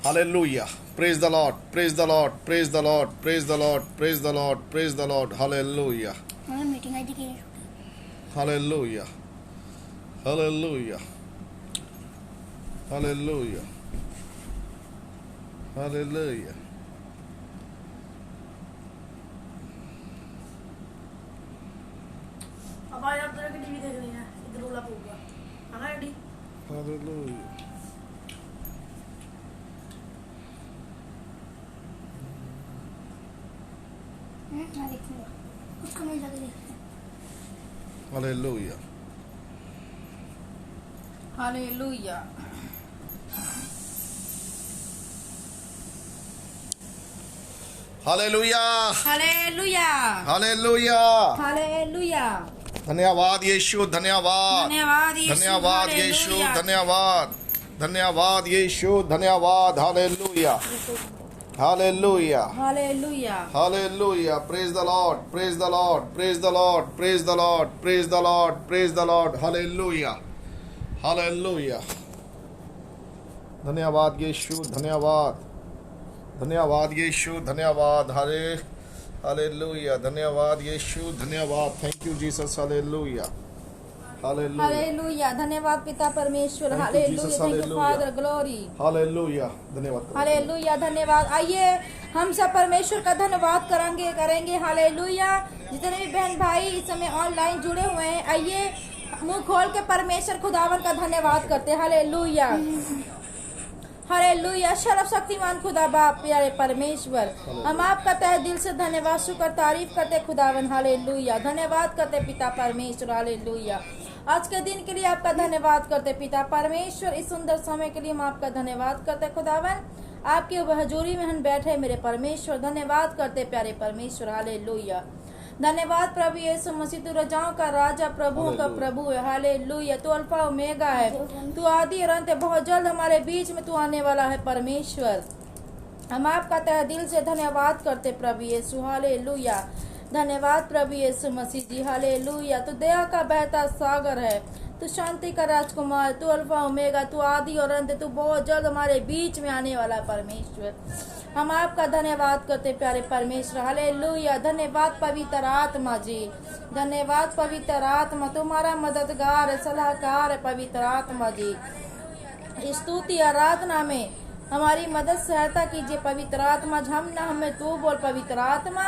Hallelujah. Praise the Lord. Praise the Lord. Praise the Lord. Praise the Lord. Praise the Lord. Praise the Lord. Hallelujah. Hallelujah. Hallelujah. Hallelujah. Hallelujah. अब आज आप तरह की TV देख रही हैं, इधर रोला पोगा, है ना एडी? Hallelujah. उसको नहीं लग रही। Hallelujah. Hallelujah. Hallelujah. Hallelujah. Hallelujah. Hallelujah. धन्यवाद यीशु, धन्यवाद, धन्यवाद यीशु, धन्यवाद यीशु, हालेलुया। धन्यवाद, धन्यवाद यीशु, धन्यवाद. हालेलुया, हालेलुया, हालेलुया। Hallelujah. Praise the Lord, praise the Lord, praise the Lord, praise the Lord, praise the Lord, praise the Lord. Hallelujah, hallelujah. धन्यवाद यीशु, धन्यवाद, धन्यवाद यीशु, धन्यवाद. हालेलुया. धन्यवाद यीशु, धन्यवाद. Thank you Jesus. हालेलुया, हालेलुया, हालेलुया। धन्यवाद पिता परमेश्वर। Thank you, hallelujah. Jesus. Thank you Hallelujah. Father, glory. Hallelujah. धन्यवाद. हालेलुया। धन्यवाद। आइए हम सब परमेश्वर का धन्यवाद करेंगे। हालेलुया। जितने भी बहन भाई इस समय ऑनलाइन जुड़े हुए हैं, आइए मुंह खोल के परमेश्वर खुदावन का धन्यवाद करते हैं। हालेलुया, हालेलुया। सर्वशक्तिमान खुदा बाप प्यारे परमेश्वर, हम आपका तहे दिल से धन्यवाद शुक्र तारीफ करते खुदावन। हालेलुया। धन्यवाद करते पिता परमेश्वर। हालेलुया। आज के दिन के लिए आपका धन्यवाद करते पिता परमेश्वर। इस सुंदर समय के लिए हम आपका धन्यवाद करते खुदावन। आपकी हजूरी में हम बैठे मेरे परमेश्वर, धन्यवाद करते प्यारे परमेश्वर। हालेलुया। धन्यवाद प्रभु यीशु मसीह, तू रजाओं का राजा, प्रभुओं का प्रभु है। हालेलुया। तू अल्फा ओमेगा है, तू आदि और अंत है। बहुत जल्द हमारे बीच में तू आने वाला है परमेश्वर। हम आपका तहे दिल से धन्यवाद करते प्रभु यीशु। हालेलुया। धन्यवाद प्रभु यीशु मसीह जी। हालेलुया। तू दया का बहता सागर है, तू शांति का राजकुमार, तू अल्फा ओमेगा, तू आदि और अंत, तू बहुत जल्द हमारे बीच में आने वाला परमेश्वर। हम आपका धन्यवाद करते प्यारे परमेश्वर। हालेलुया। धन्यवाद पवित्र आत्मा जी, धन्यवाद पवित्र आत्मा, तुम्हारा मददगार है, सलाहकार है पवित्र आत्मा जी। स्तुति आराधना में हमारी मदद सहायता कीजिए पवित्र आत्मा। हम ना हमें तू बोल पवित्र आत्मा।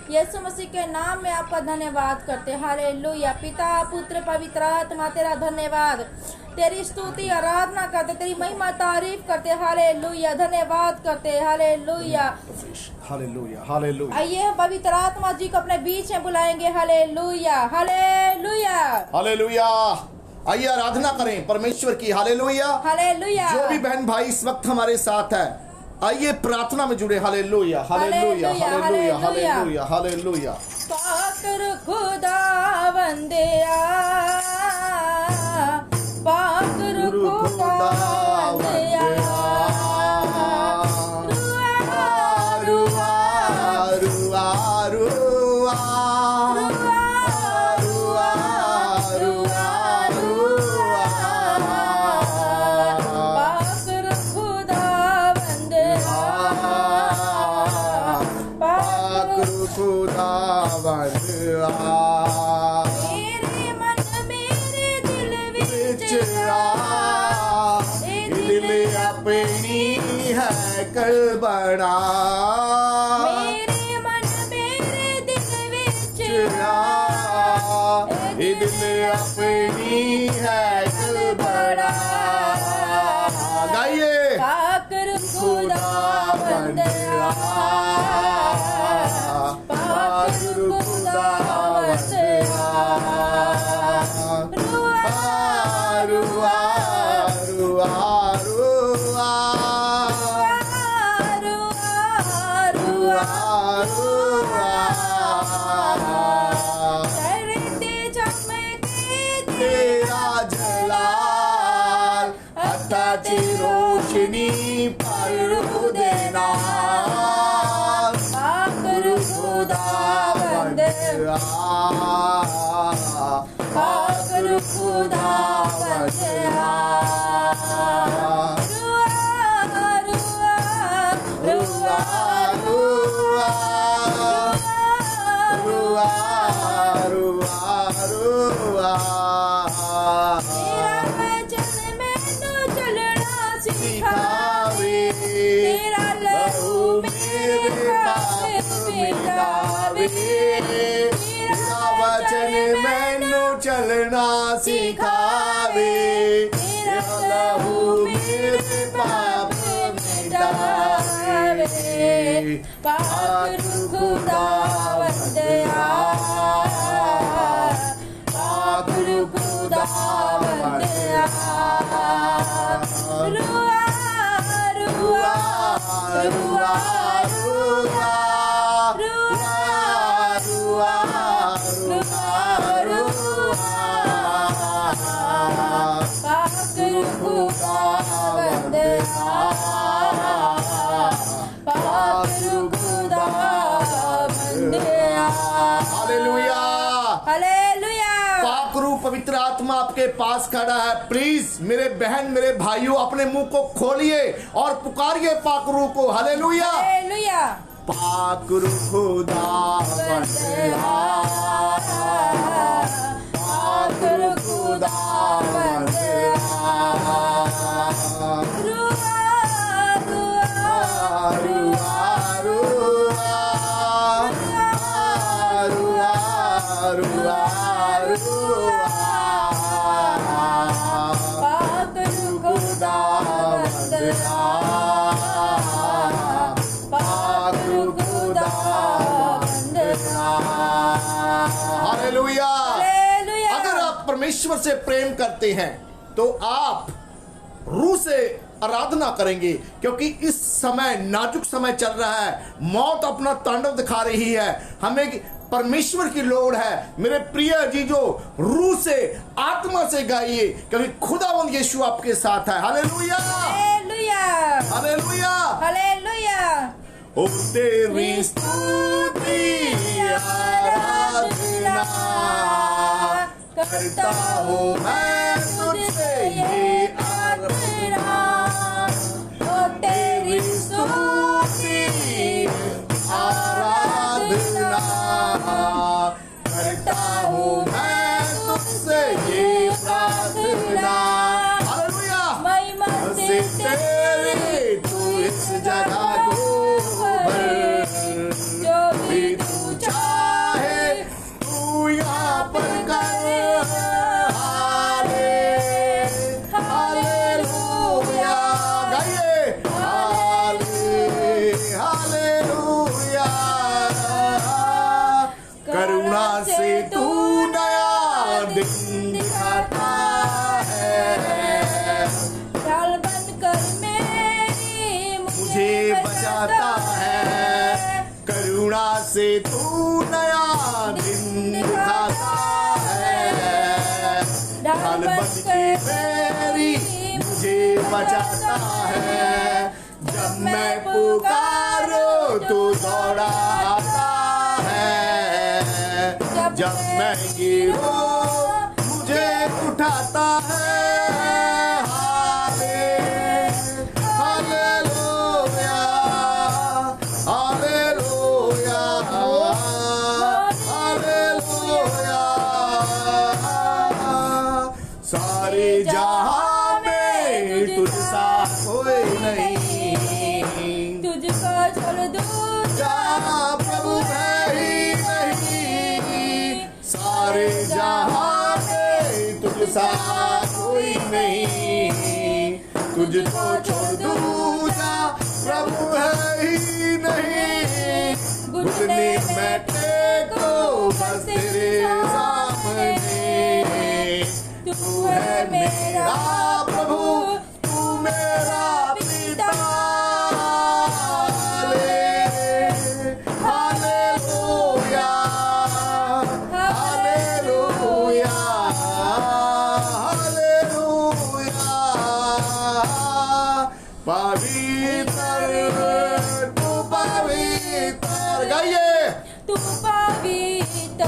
यीशु मसीह के नाम में आपका धन्यवाद करते। हालेलुया। पिता पुत्र पवित्र आत्मा तेरा धन्यवाद, तेरी स्तुति आराधना करते, तेरी महिमा तारीफ करते। हालेलुया। धन्यवाद करते। हालेलुया। हालेलुया, हालेलुया, आइए हम पवित्र आत्मा जी को अपने बीच में बुलाएंगे। हालेलुया, हालेलुया, हालेलुया। आइए आराधना करें परमेश्वर की। Hallelujah, hallelujah. जो भी बहन भाई इस वक्त हमारे साथ है, आइए प्रार्थना में जुड़े। हालेलुया, हालेलुया, हालेलुया, हालेलुया, हालेलुया। पाकर खुदा वंदिया, पाकर खुदा वंदिया, रुआ रुआ रुआ रुआ रुआ रुआ। पाकर खुदा वंदिया, पाकर खुदा बंदिया। मेरे मन मेरे दिल विच दिल अपनी है कल बना। मेरे मन मेरे दिल विच दिल अपनी है कल बना। गाइए। पाकर खुदा बंदिया, पाकर खुदा बंदिया, रुआ रुआ रुआ रुआ रुआ रुआ। करते चमके तेरा जलाल अर्थात रोशनी पर देना। पाकर खुदा बंदिया, पाकर खुदा बंदिया, रुआ रुआ रुआ रुआ रुआ तेरा वचन मैनू चलना सिखावे, तेरा लहू मेरे पाप मिटावे, तेरा वचन मैनू चलना सिखावे, तेरा लहू मेरे पाप मिटावे। पाक खुदावंदया, पाक खुदावंदया, रुआ रुआ रुआ रुआ रुआ पाक खुदावंदया, पाक खुदावंदया। हालेलुया। हालेलुया। पाक रूह पवित्र आत्मा आपके पास खड़ा है। प्लीज मेरे बहन मेरे भाइयों अपने मुंह को खोलिए और पुकारिए पाक रूह को। हालेलुया। हालेलुया। पाक रूह खुदावंदया, पाक रूह खुदावंदया, रुआ रुआ रुआ रुआ रुआ रुआ पाक खुदावंदया, पाक खुदावंदया। हालेलुया। हालेलुया। अगर आप परमेश्वर से प्रेम करते हैं तो आप रूह से आराधना करेंगे, क्योंकि इस समय नाजुक समय चल रहा है, मौत अपना तांडव दिखा रही है, हमें परमेश्वर की लोड़ है। मेरे प्रिय जीजो, रूह से आत्मा से गाइए, क्योंकि खुदावंद यीशु आपके साथ है। हालेलुया। हालेलुया। हालेलुया। हालेलुया। ओ तेरी स्तुति आराधना करता हूँ मैं तुझसे ये आराधना, ओ तेरी स्तुति आराधना करता हूँ मैं तुझसे ये प्रार्थना। हालेलुया। महिमा से तेरी तू इस जगह को भर, जो भी तू चाहे तू यहाँ पर कर। हालेलुया। गाइए हालेलुया। करुणा से तू नया दिन दिखाता है, ढाल बनकर मेरी मुझे बचाता है। करुणा से तू नया दिन दिखाता है, ढाल बन के मेरी मुझे बचाता है। जब मैं पुकारो तो दौड़ा आता है, जब मैं गिरूं मुझे उठाता है। हालेलुया। हालेलुया। हालेलुया। सारे जहां में तुझसा कोई नहीं, तुझको छोड़ दूजा प्रभु है ही नहीं। सारे जहां में तुझसा कोई नहीं, तुझको छोड़ दूजा प्रभु है ही नहीं। घुटने में टेको बस तेरे सामने, तू है मेरा प्रभु, तू मेरा पिता। हालेलुया। हालेलुया। हालेलुया। पवित्र तू पवित्र। गाइए तू पवित्र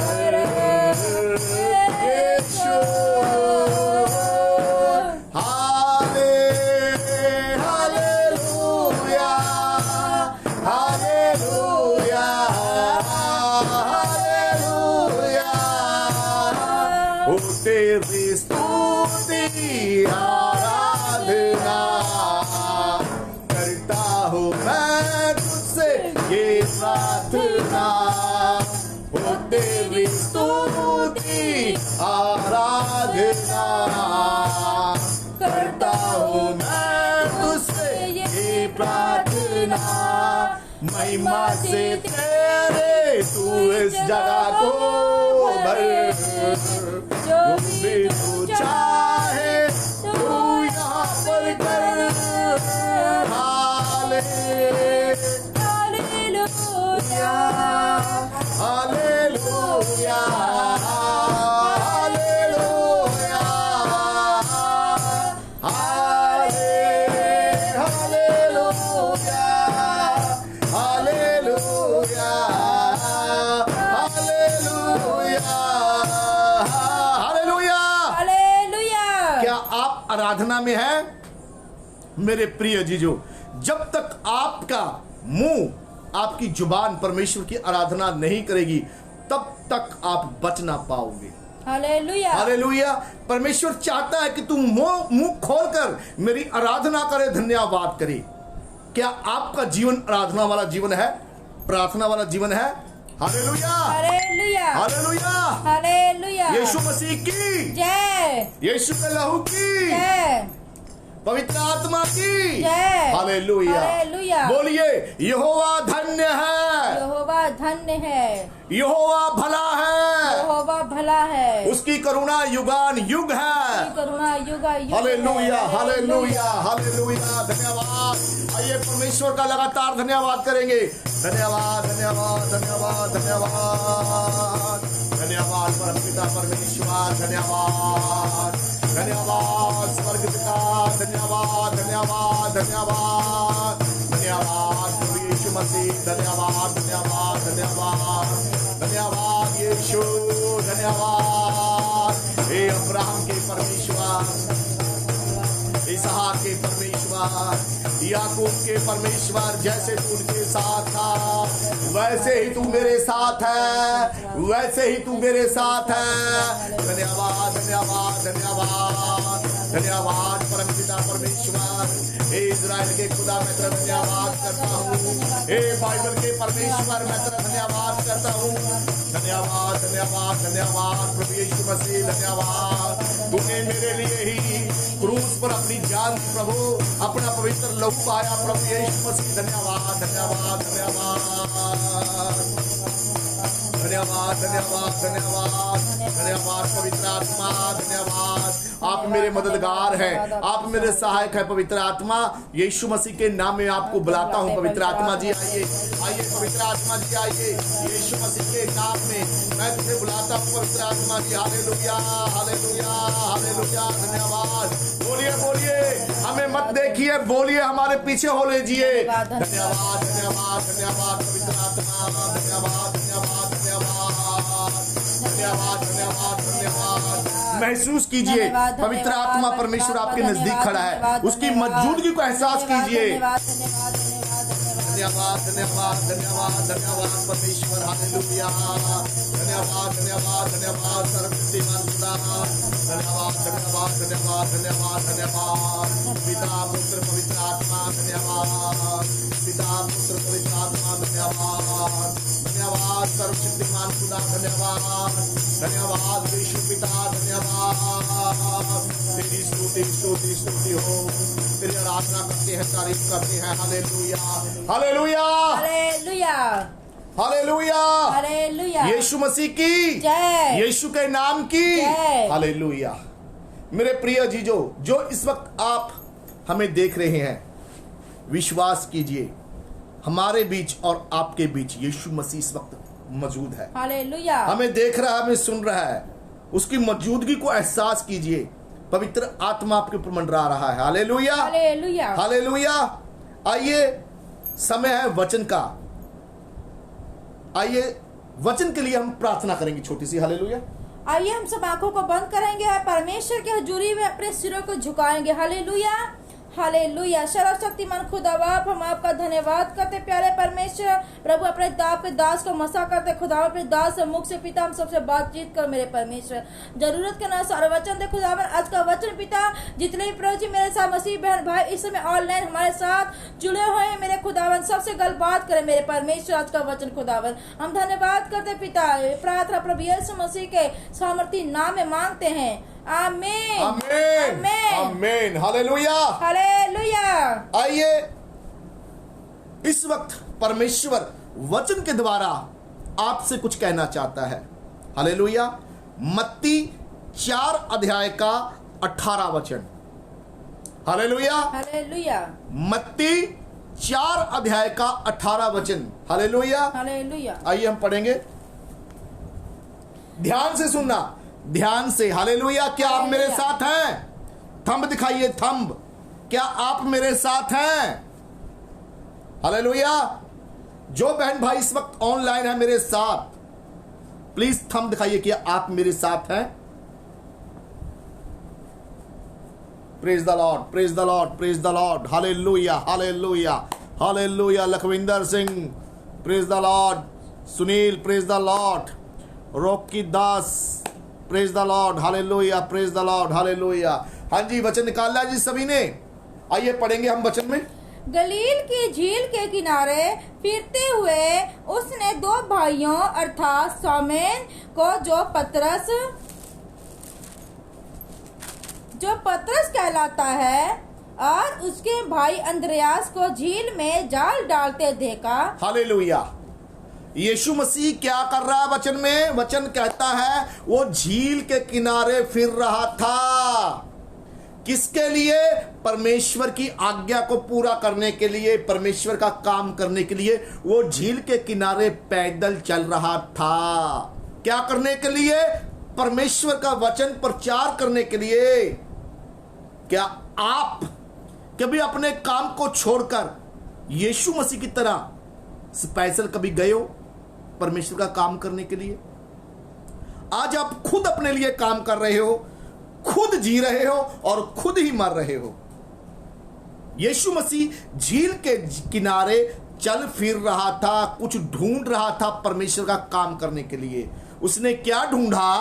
यीशु। हालेलुया। हालेलुया। हालेलुया। प्रार्थना, महिमा से तेरे तू इस जगह को भर, जो भी तू चाहे तू यहाँ पर कर। हालेलुया, हालेलुया, हालेलुया, हालेलुया, हालेलुया, हालेलुया, हालेलुया। क्या आप आराधना में हैं मेरे प्रिय जीजो? जब तक आपका मुंह, आपकी जुबान परमेश्वर की आराधना नहीं करेगी, तब तक आप बच ना पाओगे। Hallelujah, hallelujah. परमेश्वर चाहता है कि तुम मुंह खोलकर मेरी आराधना करे, धन्यवाद करे। क्या आपका जीवन आराधना वाला जीवन है, प्रार्थना वाला जीवन है? हालेलुया, हालेलुया, हालेलुया, हालेलुया। यीशु मसीह की जय, यीशु के लहू की जय, पवित्र आत्मा की जय। Hallelujah, hallelujah. बोलिए यहोवा धन्य है, यहोवा धन्य है, यहोवा भला है, यहोवा भला है, उसकी करुणा युगान युग है। करुणा युगा युग है। हालेलुया, हालेलुया, हालेलुया। धन्यवाद। आइए परमेश्वर का लगातार धन्यवाद करेंगे। धन्यवाद, धन्यवाद, धन्यवाद, धन्यवाद, धन्यवाद परमपिता परमेश्वर, धन्यवाद, धन्यवाद स्वर्ग पिता, धन्यवाद, धन्यवाद, धन्यवाद, धन्यवाद प्रभु यीशु मसीह, धन्यवाद, धन्यवाद, धन्यवाद, धन्यवाद यीशु, धन्यवाद। हे अब्राहम के परमेश्वर, इसहाक के परमेश्वर, याकूब के परमेश्वर, जैसे तू उनके साथ था वैसे ही तू मेरे साथ है, वैसे ही तू मेरे साथ है। धन्यवाद, धन्यवाद, धन्यवाद, धन्यवाद परमपिता परमेश्वर। हे इज़राइल के खुदा, मैं तेरा धन्यवाद करता हूँ। हे बाइबल के परमेश्वर, मैं तेरा धन्यवाद करता हूँ। धन्यवाद, धन्यवाद, धन्यवाद प्रभु यीशु मसीह, धन्यवाद। तूने मेरे लिए ही क्रूस पर अपनी जान दी प्रभु, अपना पवित्र लहू बहाया प्रभु यीशु मसीह। धन्यवाद, धन्यवाद, धन्यवाद, धन्यवाद, धन्यवाद, धन्यवाद, धन्यवाद पवित्र आत्मा, धन्यवाद। आप मेरे मददगार हैं, आप मेरे सहायक हैं पवित्र आत्मा। यीशु मसीह के नाम में आपको बुलाता हूँ पवित्र आत्मा जी, आइए, आइए पवित्र आत्मा जी, आइए। यीशु मसीह के नाम में मैं तुझे बुलाता हूँ पवित्र आत्मा जी। हालेलुया, हालेलुया, हालेलुया, धन्यवाद। बोलिए, बोलिए, हमें मत देखिए, बोलिए, हमारे पीछे हो लीजिए। धन्यवाद, धन्यवाद, धन्यवाद पवित्र आत्मा, धन्यवाद, धन्यवाद, धन्यवाद, धन्यवाद, धन्यवाद, धन्यवाद। महसूस कीजिए पवित्र आत्मा परमेश्वर आपके नजदीक खड़ा है, उसकी मौजूदगी को एहसास कीजिए। धन्यवाद, धन्यवाद, धन्यवाद, धन्यवाद परमेश्वर, हालेलुया। धन्यवाद, धन्यवाद, धन्यवाद सर्वशक्तिमान खुदा, धन्यवाद, धन्यवाद, धन्यवाद, धन्यवाद, धन्यवाद पिता पुत्र पवित्र आत्मा, धन्यवाद पिता पुत्र पवित्र आत्मा, धन्यवाद, धन्यवाद सर्वशक्तिमान खुदा, धन्यवाद, धन्यवाद विश्व पिता, धन्यवाद। तेरी स्तुति स्तुति स्तुति हो, तेरी आराधना करते हैं, तारीफ करते हैं। हालेलुया, हालेलुया, हालेलुया, हालेलुया, हालेलुया। यीशु मसीह की जय, यीशु के नाम की जय। हालेलुया। मेरे प्रिय जीजो, जो इस वक्त आप हमें देख रहे हैं, विश्वास कीजिए हमारे बीच और आपके बीच यीशु मसीह इस वक्त मौजूद है। हालेलुया। हमें देख रहा है, हमें सुन रहा है, उसकी मौजूदगी को एहसास कीजिए। पवित्र आत्मा आपके ऊपर मंडरा रहा है। हालेलुया, हालेलुया, हालेलुया। आइए, समय है वचन का। आइए वचन के लिए हम प्रार्थना करेंगे छोटी सी। हालेलुया। आइए हम सब आंखों को बंद करेंगे और परमेश्वर की हजूरी में अपने सिरों को झुकाएंगे। Hallelujah, hallelujah. सर्वशक्तिमान खुदा बाप, हम आपका धन्यवाद करते प्यारे परमेश्वर प्रभु, अपने आपके दास को मसा करते खुदा, अपने दास से मुख से पिता हम सबसे बातचीत कर मेरे परमेश्वर, जरूरत के अनुसार वचन दे खुदा। आज का वचन पिता, जितने भी प्रभु जी मेरे साथ मसीह बहन भाई इस समय ऑनलाइन हमारे साथ जुड़े हुए हैं मेरे खुदावन, सबसे गल बात करें मेरे परमेश्वर। आज का वचन खुदावन हम धन्यवाद करते पिता, प्रार्थना प्रभु यीशु मसीह के सामर्थी नाम में मांगते हैं, आमीन, आमीन, आमीन। हालेलुया, हालेलुया। आइए इस वक्त परमेश्वर वचन के द्वारा आपसे कुछ कहना चाहता है। हालेलुया। मत्ती 4 अध्याय का 18 वचन। हालेलुया। हालेलुया। मत्ती 4 अध्याय का 18 वचन। हालेलुया। हालेलुया। आइए हम पढ़ेंगे, ध्यान से सुनना, ध्यान से। हालेलुया। क्या आप मेरे साथ हैं? थंब दिखाइए, थंब। क्या आप मेरे साथ हैं? हालेलुया। जो बहन भाई इस वक्त ऑनलाइन है मेरे साथ, प्लीज थंब दिखाइए कि आप मेरे साथ हैं। Praise the Lord, praise the Lord, praise the Lord. Hallelujah, हालेलुया, hallelujah. Lakhwinder Singh, praise the Lord. Sunil, praise the Lord. Rocky Das, praise the Lord. Hallelujah, praise the Lord, hallelujah. हाँ जी, वचन निकालना है जी सभी ने। आइए पढ़ेंगे हम वचन में। गलील की झील के किनारे फिरते हुए उसने 2 भाइयों अर्थात सामेन को जो पतरस कहलाता है और उसके भाई अंद्रयास को झील में जाल डालते देखा। हालेलुया। यीशु मसीह क्या कर रहा है वचन में? वचन कहता है वो झील के किनारे फिर रहा था। किसके लिए? परमेश्वर की आज्ञा को पूरा करने के लिए, परमेश्वर का काम करने के लिए वो झील के किनारे पैदल चल रहा था। क्या करने के लिए? परमेश्वर का वचन प्रचार करने के लिए। क्या आप कभी अपने काम को छोड़कर यीशु मसीह की तरह स्पेशल कभी गए हो परमेश्वर का काम करने के लिए? आज आप खुद अपने लिए काम कर रहे हो, खुद जी रहे हो और खुद ही मर रहे हो। यीशु मसीह झील के किनारे चल फिर रहा था, कुछ ढूंढ रहा था परमेश्वर का काम करने के लिए। उसने क्या ढूंढा?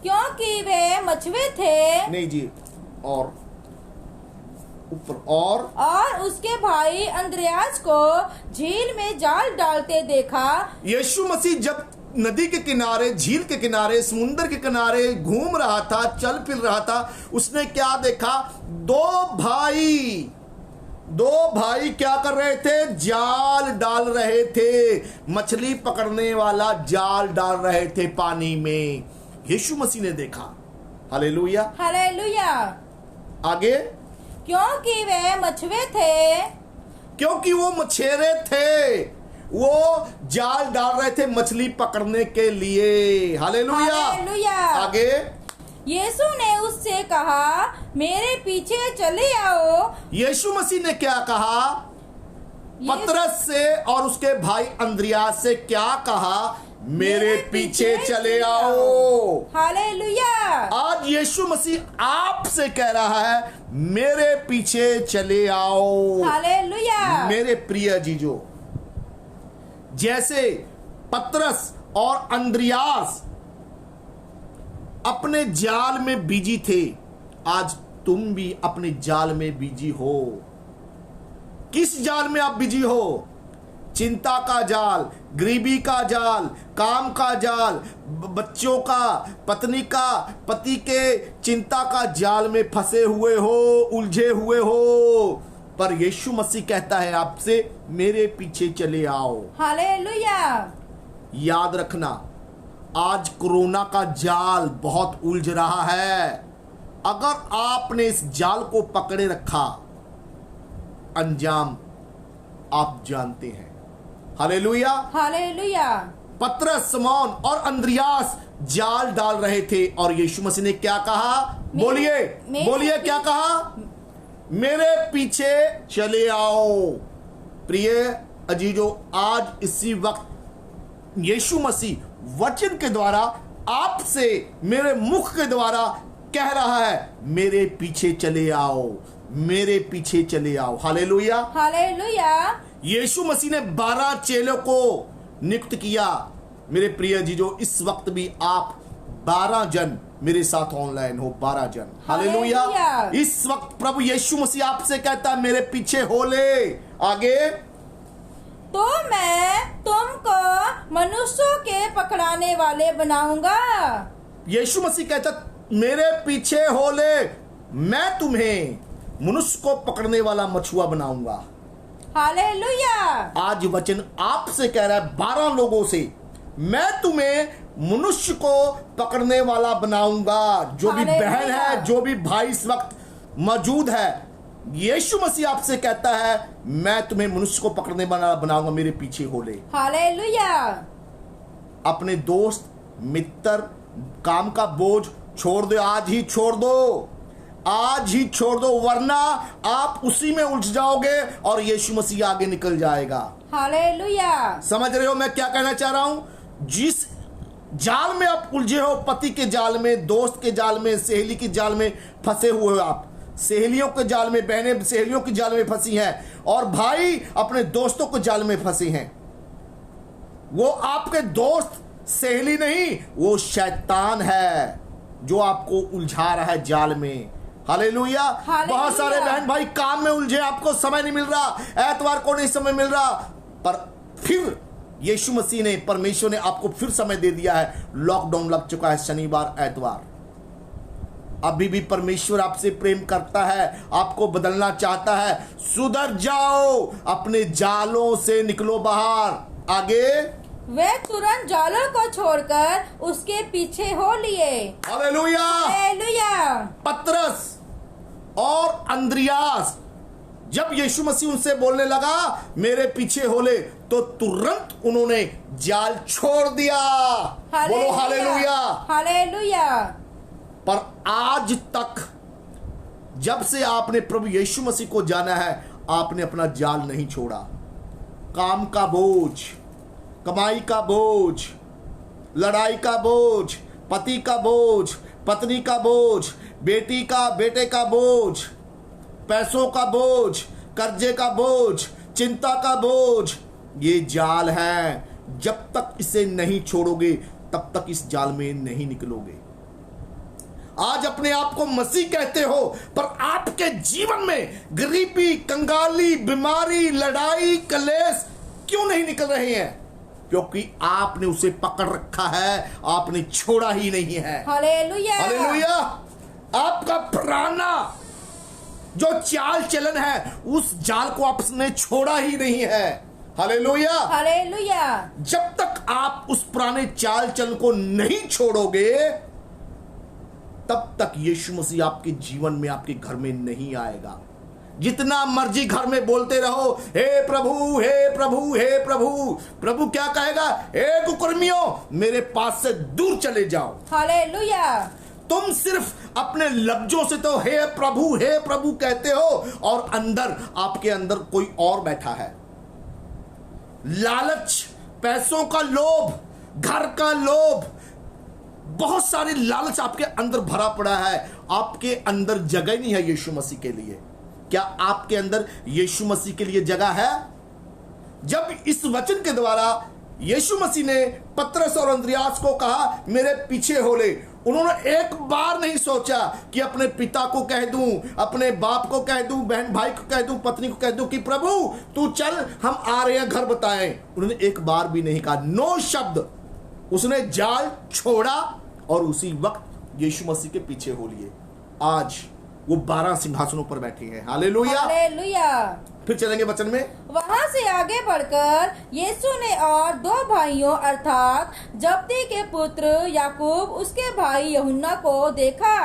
क्योंकि वे मछुए थे। नहीं जी, और ऊपर, और उसके भाई अंद्रयास को झील में जाल डालते देखा। यीशु मसीह जब नदी के किनारे, झील के किनारे, समुद्र के किनारे घूम रहा था, चल फिर रहा था, उसने क्या देखा? 2 भाई क्या कर रहे थे? जाल डाल रहे थे। मछली पकड़ने वाला जाल डाल रहे थे पानी में। यीशु मसीह ने देखा। Hallelujah, hallelujah. आगे, क्योंकि वे मछुए थे, क्योंकि वो मछेरे थे, वो जाल डाल रहे थे मछली पकड़ने के लिए। Hallelujah, hallelujah. आगे, यीशु ने उससे कहा मेरे पीछे चले आओ। यीशु मसीह ने क्या कहा? पतरस से और उसके भाई अंद्रयास से क्या कहा? मेरे पीछे चले आओ। हालेलुया। आज यीशु मसीह आपसे कह रहा है मेरे पीछे चले आओ। हालेलुया। मेरे प्रिय जीजो, जैसे पतरस और अंद्रयास अपने जाल में बिजी थे, आज तुम भी अपने जाल में बिजी हो। किस जाल में आप बिजी हो? चिंता का जाल, गरीबी का जाल, काम का जाल, बच्चों का, पत्नी का, पति के चिंता का जाल में फंसे हुए हो, उलझे हुए हो। पर यीशु मसीह कहता है आपसे मेरे पीछे चले आओ। हालेलुया। याद रखना, आज कोरोना का जाल बहुत उलझ रहा है। अगर आपने इस जाल को पकड़े रखा, अंजाम आप जानते हैं। हालेलुया, हालेलुया। पतरस, शमौन और अंद्रयास जाल डाल रहे थे और यीशु मसीह ने क्या कहा? बोलिए, बोलिए, क्या कहा? मेरे पीछे चले आओ। प्रिय अजीजों, आज इसी वक्त यीशु मसीह वचन के द्वारा आपसे मेरे मुख के द्वारा कह रहा है मेरे पीछे चले आओ, मेरे पीछे चले आओ। हालेलुया, हालेलुया। यीशु मसीह ने 12 चेलों को नियुक्त किया। मेरे प्रिय जीजो, इस वक्त भी आप 12 जन मेरे साथ ऑनलाइन हो, 12 जन। हालेलुया। इस वक्त प्रभु यीशु मसीह आपसे कहता है मेरे पीछे हो ले। आगे, तो मैं तुमको मनुष्यों के पकड़ाने वाले बनाऊंगा। यीशु मसीह कहता मेरे पीछे हो ले, मैं तुम्हें मनुष्य को पकड़ने वाला मछुआ बनाऊंगा। हालेलुया। आज वचन आपसे कह रहा है 12 लोगों से, मैं तुम्हें मनुष्य को पकड़ने वाला बनाऊंगा। जो भी हालेलुया। बहन है, जो भी भाई इस वक्त मौजूद है, यीशु मसीह आपसे कहता है मैं तुम्हें मनुष्य को पकड़ने वाला बनाऊंगा, मेरे पीछे हो ले। हालेलुया। अपने दोस्त, मित्र, काम का बोझ छोड़ दो, आज ही छोड़ दो, आज ही छोड़ दो, वरना आप उसी में उलझ जाओगे और यीशु मसीह आगे निकल जाएगा। हालेलुया। समझ रहे हो मैं क्या कहना चाह रहा हूं? जिस जाल में आप उलझे हो, पति के जाल में, दोस्त के जाल में, सहेली के जाल में फंसे हुए हो, आप सहेलियों के जाल में, बहनें सहेलियों के जाल में फंसी हैं और भाई अपने दोस्तों के जाल में फंसे हैं। वो आपके दोस्त सहेली नहीं, वो शैतान है जो आपको उलझा रहा है जाल में। हालेलुया। बहुत सारे बहन भाई काम में उलझे, आपको समय नहीं मिल रहा, एतवार को नहीं समय मिल रहा, पर फिर यीशु मसीह ने, परमेश्वर ने आपको फिर समय दे दिया है। लॉकडाउन लग चुका है, शनिवार एतवार। अभी भी परमेश्वर आपसे प्रेम करता है, आपको बदलना चाहता है। सुधर जाओ, अपने जालों से निकलो बाहर। आगे वे तुरंत जालों को छोड़कर उसके पीछे हो लिए। हालेलुया। हालेलुया। पतरस और अंद्रियास, जब यीशु मसीह उनसे बोलने लगा मेरे पीछे हो ले, तो तुरंत उन्होंने जाल छोड़ दिया। बोलो हालेलुया। हालेलुया। पर आज तक जब से आपने प्रभु यीशु मसीह को जाना है, आपने अपना जाल नहीं छोड़ा। काम का बोझ, कमाई का बोझ, लड़ाई का बोझ, पति का बोझ, पत्नी का बोझ, बेटे का बोझ, पैसों का बोझ, कर्जे का बोझ, चिंता का बोझ, ये जाल है। जब तक इसे नहीं छोड़ोगे तब तक इस जाल में नहीं निकलोगे। आज अपने आप को मसीह कहते हो, पर आपके जीवन में गरीबी, कंगाली, बीमारी, लड़ाई, कलेश क्यों नहीं निकल रहे हैं? क्योंकि आपने उसे पकड़ रखा है, आपने छोड़ा ही नहीं है। हालेलुया। हालेलुया। आपका पुराना जो चाल चलन है, उस जाल को आपने छोड़ा ही नहीं है। हालेलुया। हालेलुया। जब तक आप उस पुराने चाल चलन को नहीं छोड़ोगे, तब तक यीशु मसीह आपके जीवन में, आपके घर में नहीं आएगा। जितना मर्जी घर में बोलते रहो, हे प्रभु, हे प्रभु, हे प्रभु, प्रभु क्या कहेगा? हे कुकर्मियों, मेरे पास से दूर चले जाओ। हालेलुया। तुम सिर्फ अपने लफ्जों से तो हे प्रभु कहते हो, और अंदर, आपके अंदर कोई और बैठा है। लालच, पैसों का लोभ, घर का लोभ, बहुत सारी लालच आपके अंदर भरा पड़ा है। आपके अंदर जगह नहीं है यीशु मसीह के लिए। क्या आपके अंदर यीशु मसीह के लिए जगह है? जब इस वचन के द्वारा यीशु मसीह ने पतरस और अंद्रियास को कहा मेरे पीछे हो ले, उन्होंने एक बार नहीं सोचा कि अपने पिता को कह दूं, अपने बाप को कह दूं, बहन भाई को कह दूं, पत्नी को कह दूं कि प्रभु तू चल, हम आ रहे हैं, घर बताएं। उन्होंने एक बार भी नहीं कहा, नो शब्द। उसने जाल छोड़ा और उसी वक्त यीशु मसीह के पीछे हो लिए। आज वो 12 सिंहासनों पर बैठे हैं। हालेलुया। हालेलुया। फिर चलेंगे वचन में। वहां से आगे बढ़कर यीशु ने और 2 भाइयों अर्थात जब्दी के पुत्र याकूब, उसके भाई यूहन्ना को देखा।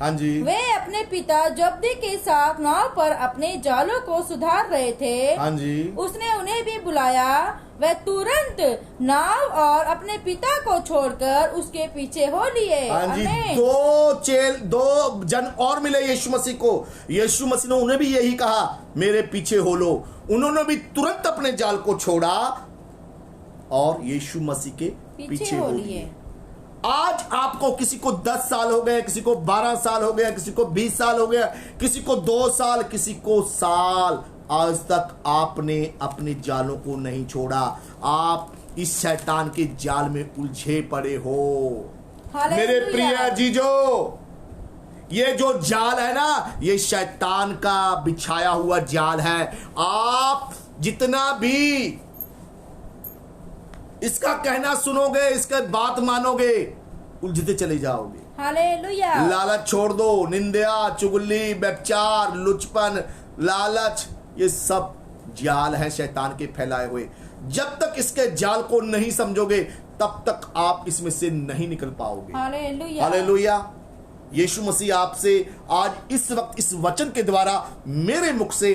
हाँ जी। वे अपने पिता जब्दी के साथ नाव पर अपने जालों को सुधार रहे थे। हाँ जी। उसने उन्हें भी बुलाया। वे तुरंत नाव और अपने पिता को छोड़कर उसके पीछे हो लिए। हाँ जी। आमीन। 2 जन और मिले यीशु मसीह को। यीशु मसीह ने उन्हें भी यही कहा मेरे पीछे हो लो। उन्होंने भी तुरंत अपने जाल को छोड़ा और यीशु मसीह के पीछे हो लिए। आज आपको, किसी को 10 साल हो गए, किसी को 12 साल हो गया, किसी को 20 साल हो गया, किसी को 2 साल, किसी को साल, आज तक आपने अपने जालों को नहीं छोड़ा। आप इस शैतान के जाल में उलझे पड़े हो। मेरे प्रिय जीजो, ये जो जाल है ना, ये शैतान का बिछाया हुआ जाल है। आप जितना भी इसका कहना सुनोगे, इसका बात मानोगे, उलझते चले जाओगे। हालेलुया। लालच छोड़ दो, निंदा, चुगली, व्यभिचार, लुचपन, लालच, ये सब जाल हैं शैतान के फैलाए हुए। जब तक इसके जाल को नहीं समझोगे तब तक आप इसमें से नहीं निकल पाओगे। हालेलुया। हालेलुया। यीशु मसीह आपसे आज इस वक्त इस वचन के द्वारा मेरे मुख से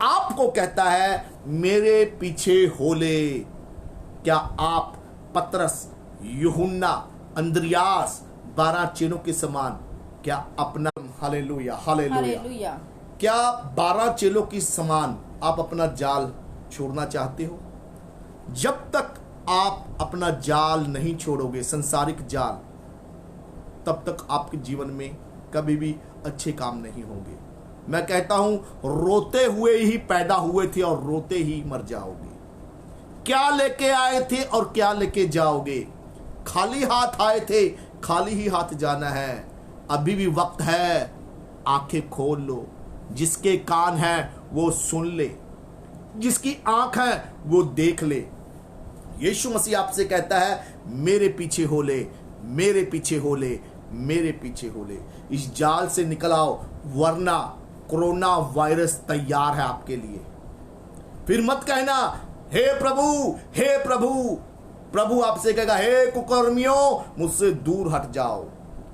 आपको कहता है, मेरे पीछे हो ले। क्या आप पतरस, यूहन्ना, अंद्रियास 12 चेलों के समान क्या अपना हालेलुया हालेलुया हालेलुया। क्या 12 चेलों की समान आप अपना जाल छोड़ना चाहते हो? जब तक आप अपना जाल नहीं छोड़ोगे, संसारिक जाल, तब तक आपके जीवन में कभी भी अच्छे काम नहीं होंगे। मैं कहता हूं, रोते हुए ही पैदा हुए थे और रोते ही मर जाओगे। क्या लेके आए थे और क्या लेके जाओगे? खाली हाथ आए थे, खाली ही हाथ जाना है। अभी भी वक्त है, आंखें खोल लो। जिसके कान हैं वो सुन ले, जिसकी आंख है वो देख ले। यीशु मसीह आपसे कहता है, मेरे पीछे हो ले, मेरे पीछे हो ले, मेरे पीछे हो ले। इस जाल से निकल आओ, वरना कोरोना वायरस तैयार है आपके लिए। फिर मत कहना हे प्रभु, हे प्रभु। प्रभु आपसे कहेगा, हे कुकर्मियों, मुझसे दूर हट जाओ।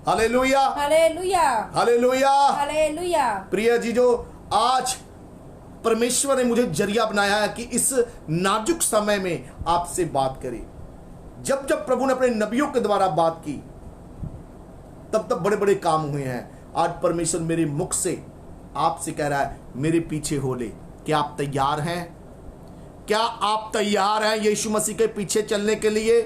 हालेलुया हालेलुया हालेलुया हालेलुया। प्रिय जीजो, आज परमेश्वर ने मुझे जरिया बनाया है कि इस नाजुक समय में आपसे बात करें। जब जब प्रभु ने अपने नबियों के द्वारा बात की, तब तब बड़े बड़े काम हुए हैं। आज परमेश्वर मेरे मुख से आपसे कह रहा है, मेरे पीछे हो ले। क्या आप तैयार हैं? क्या आप तैयार हैं यीशु मसीह के पीछे चलने के लिए?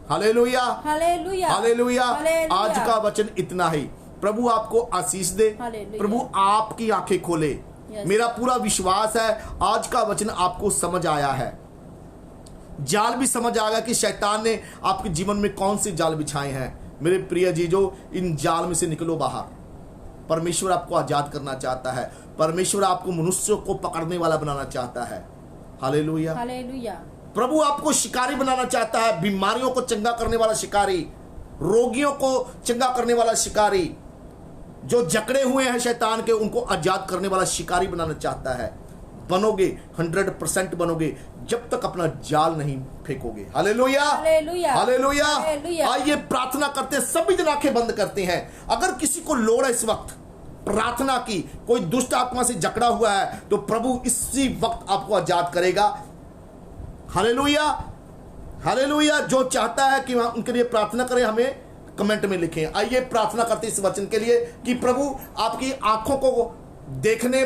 हालेलुया हालेलुया हालेलुया। हालेलुया। आज का वचन इतना ही। प्रभु आपको आशीष दे, हालेलुया। प्रभु आपकी आंखें खोले। मेरा पूरा विश्वास है आज का वचन आपको समझ आया है। जाल भी समझ आ गया कि शैतान ने आपके जीवन में कौन से जाल बिछाए हैं। मेरे प्रिय जीजो, इन जाल में से निकलो बाहर। परमेश्वर आपको आजाद करना चाहता है। परमेश्वर आपको मनुष्यों को पकड़ने वाला बनाना चाहता है। हालेलुया हालेलुया। प्रभु आपको शिकारी बनाना चाहता है, बीमारियों को चंगा करने वाला शिकारी, रोगियों को चंगा करने वाला शिकारी, जो जकड़े हुए हैं शैतान के उनको आजाद करने वाला शिकारी बनाना चाहता है। बनोगे, 100% बनोगे, जब तक अपना जाल नहीं फेंकोगे। हालेलुया हालेलुया हालेलुया। हालेलुया। आइए प्रार्थना करते हैं, सभी जन आंखें बंद करते हैं। अगर किसी को लोड़ है इस वक्त प्रार्थना की, कोई दुष्ट आत्मा से जकड़ा हुआ है, तो प्रभु इसी वक्त आपको आजाद करेगा। Hallelujah hallelujah. जो चाहता है कि हम उनके लिए प्रार्थना करें, हमें कमेंट में लिखें। आइए प्रार्थना करते इस वचन के लिए कि प्रभु आपकी आंखों को देखने,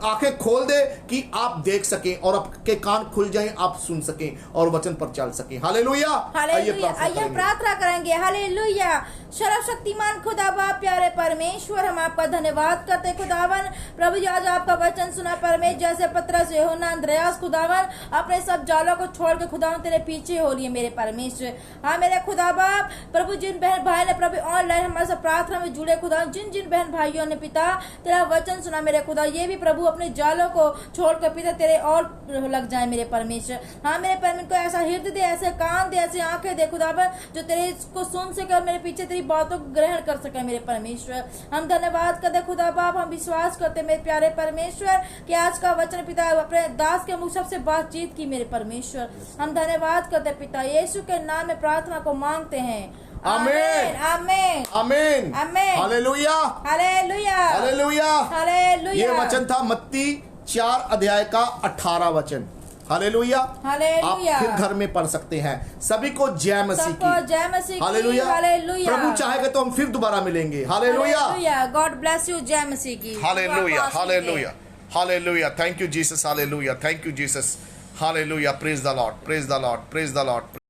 आंखें खोल दे कि आप देख सकें और आपके कान खुल जाएं, आप सुन सकें और वचन पर चल सकें। हालेलुया हालेलुया। आइए प्रार्थना करेंगे। हालेलुया। सर्वशक्तिमान खुदा बाप, प्यारे परमेश्वर, हम आपका धन्यवाद करते हैं खुदावन। प्रभु जी, आज आपका वचन सुना परमेश्वर, जैसे पतरस, यूहन्ना, अंद्रयास खुदावन अपने सब जालों को छोड़ के खुदावन तेरे पीछे हो लिए मेरे परमेश्वर। हाँ मेरे खुदा बाप, प्रभु जिन बहन भाई ने प्रभु ऑनलाइन हमारे साथ प्रार्थना में जुड़े खुदावन, जिन जिन बहन भाइयों ने पिता तेरा वचन सुना मेरे खुदा, ये भी प्रभु अपने जालों को छोड़कर पिता तेरे और लग जाए मेरे परमेश्वर। हाँ मेरे परमेश्वर को ऐसा हृदय दे, ऐसे कान दे, ऐसी आंखें दे खुदावन, जो तेरे को सुन सके और मेरे पीछे तेरी बातों को ग्रहण कर सके मेरे परमेश्वर। हम धन्यवाद करते खुदा बाप, हम विश्वास करते मेरे प्यारे परमेश्वर कि आज का वचन पिता अपने दास के मुख सबसे बातचीत की मेरे परमेश्वर। हम धन्यवाद करते पिता, यीशु के नाम में प्रार्थना को मांगते हैं। आमीन आमीन आमीन आमीन। हालेलुया हालेलुया हालेलुया हालेलुया। ये वचन था मत्ती 4 अध्याय का 18 वचन। हालेलुया। हालेलुया। आप फिर घर में पढ़ सकते हैं। सभी को जय मसीह सबको की। जय मसीह की। हालेलुया। हालेलुया। प्रभु चाहेगा तो हम फिर दोबारा मिलेंगे। Hallelujah God bless you. जय मसीह की। हालेलुया हालेलुया hallelujah. Thank you Jesus. Hallelujah. Thank you Jesus. Hallelujah. Praise the Lord, praise the Lord, praise the Lord.